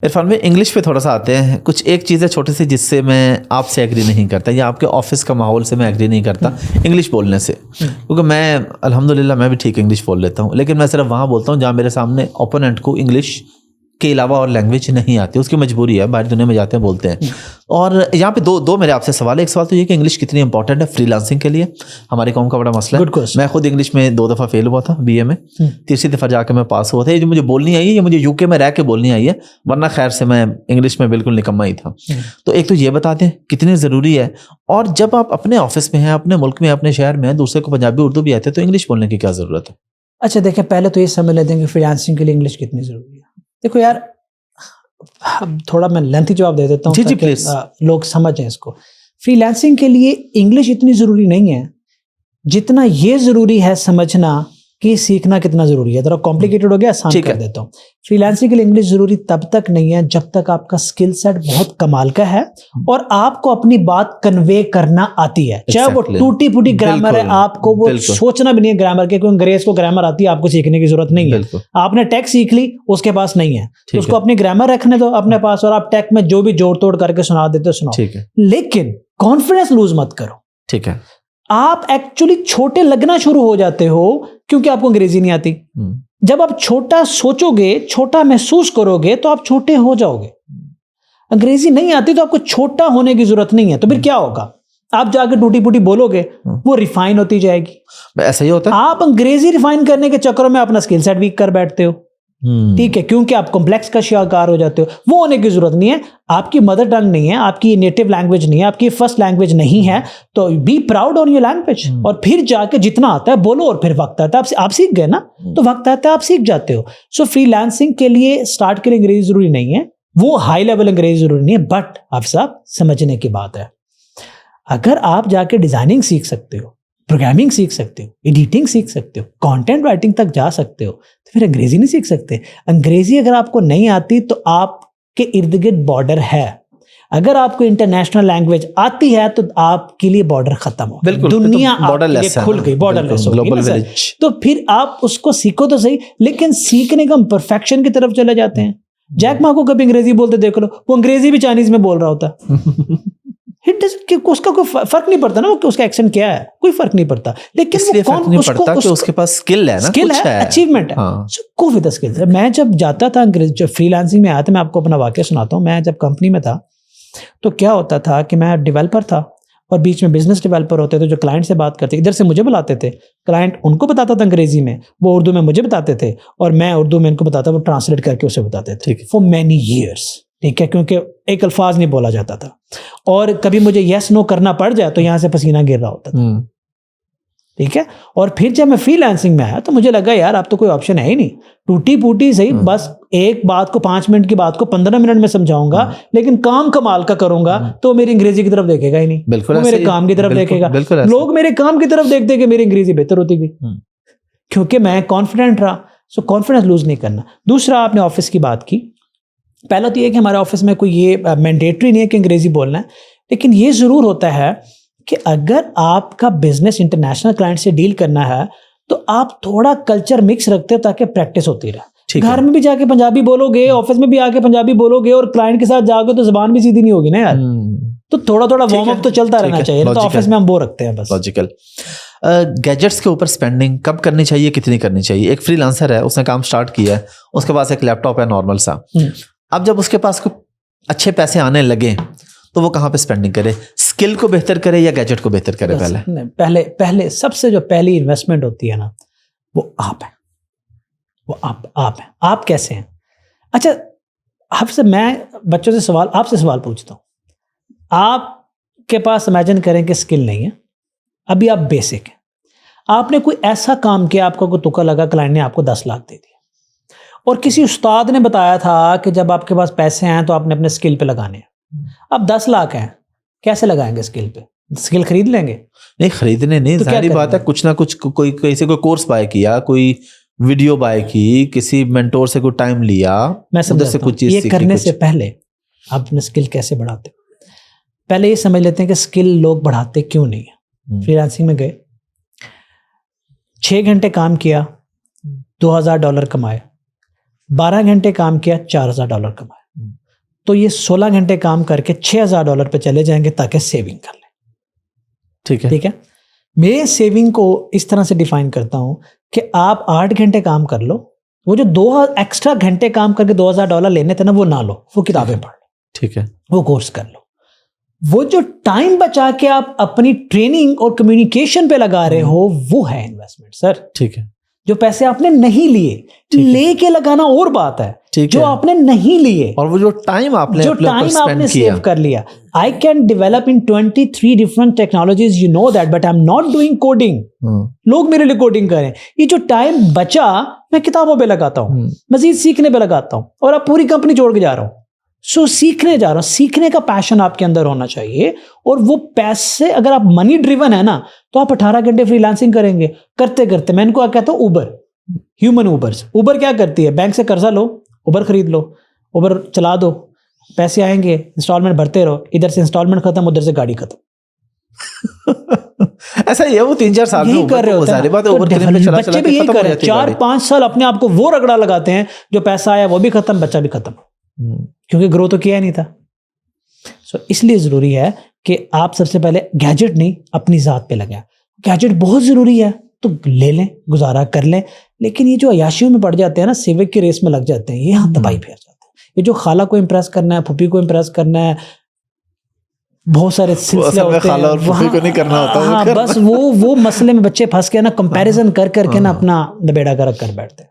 इरफान में इंग्लिश पे थोड़ा सा आते हैं। कुछ एक चीज़ है छोटी सी जिससे मैं आपसे एग्री नहीं करता, या आपके ऑफिस का माहौल से मैं एग्री नहीं करता इंग्लिश बोलने से, क्योंकि मैं अल्हम्दुलिल्लाह मैं भी ठीक इंग्लिश बोल लेता हूँ, लेकिन मैं सिर्फ वहाँ बोलता हूँ जहाँ मेरे सामने ओपोनेंट को इंग्लिश के अलावा और लैंग्वेज नहीं आती, उसकी मजबूरी है, बाहरी दुनिया में जाते हैं बोलते हैं। और यहाँ पे दो मेरे आपसे सवाल है। एक सवाल तो ये कि इंग्लिश कितनी इंपॉर्टेंट है फ्रीलांसिंग के लिए, हमारी कौम का बड़ा मसला है। मैं खुद इंग्लिश में 2 दफ़ा फेल हुआ था बीए में, तीसरी दफ़ा जाके मैं पास हुआ था। ये जो मुझे बोलनी आई है ये मुझे यूके में रह के बोलनी आई है, वरना खैर से मैं इंग्लिश में बिल्कुल निकम्मा ही था। तो एक तो ये बता दें कितनी ज़रूरी है, और जब आप अपने ऑफिस में हैं, अपने मुल्क में, अपने शहर में हैं, दूसरे को पंजाबी उर्दू भी आते हैं, तो इंग्लिश बोलने की क्या ज़रूरत है? अच्छा देखिए, पहले तो ये समझ लेते हैं कि फ्रीलांसिंग के लिए इंग्लिश कितनी ज़रूरी है। देखो यार, थोड़ा मैं लेंथी जवाब दे देता हूँ ताकि लोग समझें इसको। फ्रीलांसिंग के लिए इंग्लिश इतनी ज़रूरी नहीं है जितना ये ज़रूरी है समझना कि सीखना कितना ज़रूरी है। थोड़ा कॉम्प्लिकेटेड हो गया, आसान कर देता हूँ। फ्रीलांसिंग के लिए इंग्लिश ज़रूरी तब तक नहीं है जब तक आपका स्किल सेट बहुत कमाल का है और आपको अपनी बात कन्वे करना आती है, चाहे वो टूटी फूटी ग्रामर है, आपको वो सोचना भी नहीं है ग्रामर के, क्योंकि अंग्रेज को ग्रामर आती है, आपको सीखने की जरूरत नहीं है। आपने टेक सीख ली, उसके पास नहीं है, तो उसको अपनी ग्रामर रखने दो अपने पास, और आप टेक में जो भी जोड़ तोड़ करके सुना देते हो सुनाओ, लेकिन कॉन्फिडेंस लूज मत करो। ठीक है, आप एक्चुअली छोटे लगना शुरू हो जाते हो क्योंकि आपको अंग्रेजी नहीं आती। जब आप छोटा सोचोगे, छोटा महसूस करोगे, तो आप छोटे हो जाओगे। अंग्रेजी नहीं आती तो आपको छोटा होने की जरूरत नहीं है, तो फिर क्या होगा? आप जाके टूटी फूटी बोलोगे, वो रिफाइन होती जाएगी। ऐसा ही होता है। आप अंग्रेजी रिफाइन करने के चक्करों में अपना स्किल सेट वीक कर बैठते हो, ठीक है, क्योंकि आप कॉम्प्लेक्स का शिकार हो जाते हो। वो होने की जरूरत नहीं है। आपकी मदर टंग नहीं है, आपकी नेटिव लैंग्वेज नहीं है, आपकी फर्स्ट लैंग्वेज नहीं है, तो be proud on your language, और फिर जाके जितना आता है बोलो, और फिर वक्त आता है आप सीख गए ना, तो वक्त आता है आप सीख जाते हो। सो फ्रीलांसिंग के लिए स्टार्ट के लिए अंग्रेजी जरूरी नहीं है, वो हाई लेवल अंग्रेजी जरूरी नहीं है, बट आप सब समझने की बात है। अगर आप जाके डिजाइनिंग सीख सकते हो, प्रोग्रामिंग सीख सकते हो, एडिटिंग सीख सकते हो, कंटेंट राइटिंग तक जा सकते हो, तो फिर अंग्रेजी नहीं सीख सकते? अंग्रेजी अगर आपको नहीं आती तो आपके इर्द गिर्द बॉर्डर है। अगर आपको इंटरनेशनल लैंग्वेज आती है तो आपके लिए बॉर्डर खत्म हो, दुनिया आपके लिए खुल गई, बॉर्डरलेस हो गई। तो फिर आप उसको सीखो तो सही, लेकिन सीखने का हम परफेक्शन की तरफ चले जाते हैं। जैक मा को कभी अंग्रेजी बोलते देख लो, वो अंग्रेजी भी चाइनीज में बोल रहा होता उसका कोई फर्क नहीं पड़ता ना, उसका एक्सेंट क्या है, कोई फर्क नहीं पड़ता। लेकिन वो कौन नहीं पड़ता कि उसके पास स्किल है ना, स्किल है, अचीवमेंट है। Go with the skills. मैं जब जाता था जब फ्रीलांसिंग में आया था, मैं आपको अपना वाकया सुनाता हूँ। मैं जब कंपनी में था तो क्या होता था कि मैं डेवलपर था और बीच में बिजनेस डेवलपर होते थे जो क्लाइंट से बात करते, इधर से मुझे बुलाते थे, क्लाइंट उनको बताता था अंग्रेजी में, वो उर्दू में मुझे बताते थे, और मैं उर्दू में इनको बताता, वो ट्रांसलेट करके उसे बताते थे फॉर मैनी ईयर्स। ठीक है, क्योंकि एक अल्फाज नहीं बोला जाता था, और कभी मुझे यस नो करना पड़ जाए तो यहाँ से पसीना गिर रहा होता था। ठीक है, और फिर जब मैं फ्रीलांसिंग में आया तो मुझे लगा यार अब तो कोई ऑप्शन है ही नहीं, टूटी फूटी सही, बस एक बात को 5 मिनट की बात को 15 मिनट में समझाऊंगा, लेकिन काम कमाल का करूंगा, तो मेरी अंग्रेजी की तरफ देखेगा ही नहीं, वो मेरे काम की तरफ देखेगा। लोग मेरे काम की तरफ देखते कि मेरी अंग्रेजी बेहतर होती गई, क्योंकि मैं कॉन्फिडेंट रहा। सो कॉन्फिडेंस लूज नहीं करना। दूसरा, आपने ऑफिस की बात की। पहला तो ये कि हमारे ऑफिस में कोई ये मैंडेटरी नहीं है कि अंग्रेजी बोलना है, लेकिन ये जरूर होता है कि अगर आपका बिजनेस इंटरनेशनल क्लाइंट से डील करना है तो आप थोड़ा कल्चर मिक्स रखते हो ताकि प्रैक्टिस होती रहे। घर में भी जाके पंजाबी बोलोगे, ऑफिस में भी आके पंजाबी बोलोगे, और क्लाइंट के साथ जाओगे तो जुबान भी सीधी नहीं होगी ना यार, तो थोड़ा थोड़ा वार्म अप तो चलता रहना चाहिए। तो ऑफिस में हम वो रखते हैं बस। लॉजिकल। गैजेट्स के ऊपर स्पेंडिंग कब करनी चाहिए, कितनी करनी चाहिए? एक फ्रीलांसर है, उसने काम स्टार्ट किया है, उसके पास एक लैपटॉप है नॉर्मल सा, अब जब उसके पास कुछ अच्छे पैसे आने लगे तो वो कहाँ पे स्पेंडिंग करे? स्किल को बेहतर करे या गैजेट को बेहतर करे? पहले सबसे जो पहली इन्वेस्टमेंट होती है ना, वो आप है, वो आप है। आप कैसे हैं? अच्छा, आपसे मैं बच्चों से आपसे सवाल पूछता हूँ। आपके पास इमेजिन करें कि स्किल नहीं है, अभी आप बेसिक है, आपने कोई ऐसा काम किया, आपको कोई तुक्का लगा, क्लाइंट ने आपको 10 लाख दे दिया, और किसी उस्ताद ने बताया था कि जब आपके पास पैसे हैं तो आपने अपने स्किल पे लगाने हैं। अब 10 लाख हैं, कैसे लगाएंगे स्किल पे? स्किल खरीद लेंगे? नहीं, खरीदने नहीं, जाहिर बात है, कुछ ना कुछ कोई कोर्स बाय किया, कोई वीडियो बाय की, किसी मेंटोर से कोई टाइम लिया, उधर से कुछ चीज सीखी। ये करने से पहले आप अपने स्किल कैसे बढ़ाते? पहले ये समझ लेते हैं कि स्किल लोग बढ़ाते क्यों नहीं है। फ्रीलांसिंग में गए, 6 घंटे काम किया, $2000 कमाए, 12 घंटे काम किया, $4000 कमाए। तो ये 16 घंटे काम करके $6,000 पे चले जाएंगे ताकि सेविंग कर लें। ठीक है, ठीक है। मैं सेविंग को इस तरह से डिफाइन करता हूं कि आप 8 घंटे काम कर लो, वो जो 2 एक्स्ट्रा घंटे काम करके $2,000 लेने थे ना, वो ना लो, वो किताबें पढ़ लो, ठीक है, वो कोर्स कर लो। वो जो टाइम बचा के आप अपनी ट्रेनिंग और कम्युनिकेशन पे लगा रहे हो, वो है इन्वेस्टमेंट सर। ठीक है। जो पैसे आपने नहीं लिए, लेके लगाना और बात है, जो आपने नहीं लिए और वो जो टाइम आपने सेव कर लिया। I can develop in 23 different technologies, you know that, but I am not doing coding. लोग मेरे लिए कोडिंग करें। ये जो टाइम बचा मैं किताबों पे लगाता हूँ, मजीद सीखने पे लगाता हूँ, और अब पूरी कंपनी छोड़ के जा रहा हूँ। सो सीखने जा रहा हूँ। सीखने का पैशन आपके अंदर होना चाहिए, और वो पैसे, अगर आप मनी ड्रिवन है ना, तो आप 18 घंटे फ्रीलांसिंग करेंगे करते करते। मैं इनको कहता हूँ उबर, ह्यूमन उबर्स। उबर क्या करती है? बैंक से कर्जा लो, उबर खरीद लो, उबर चला दो, पैसे आएंगे, इंस्टॉलमेंट भरते रहो, इधर से इंस्टॉलमेंट खत्म, उधर से गाड़ी खत्म। ऐसा ही है, वो 3-4 साल में कर रहे होते हैं। बच्चे भी यही कर रहे हैं, 4-5 साल अपने आप को वो रगड़ा लगाते हैं, जो पैसा आया वो भी खत्म, बच्चा भी खत्म, क्योंकि ग्रो तो किया नहीं था। सो इसलिए जरूरी है कि आप सबसे पहले गैजेट नहीं, अपनी जात पे लगाएं। गैजेट बहुत जरूरी है तो ले लें, गुजारा कर लें, लेकिन ये जो अयाशियों में पड़ जाते हैं ना, सिविक की रेस में लग जाते हैं, ये यहाँ तबाही फेर जाते हैं। ये जो खाला को इम्प्रेस करना है, फूफी को इम्प्रेस करना है, बहुत सारे सिलसिले होते हैं, खाला और फूफी को नहीं करना होता। हाँ, बस वो मसले में बच्चे फंस के ना, कंपैरिजन कर करके ना अपना बेड़ा गर्क कर बैठते हैं।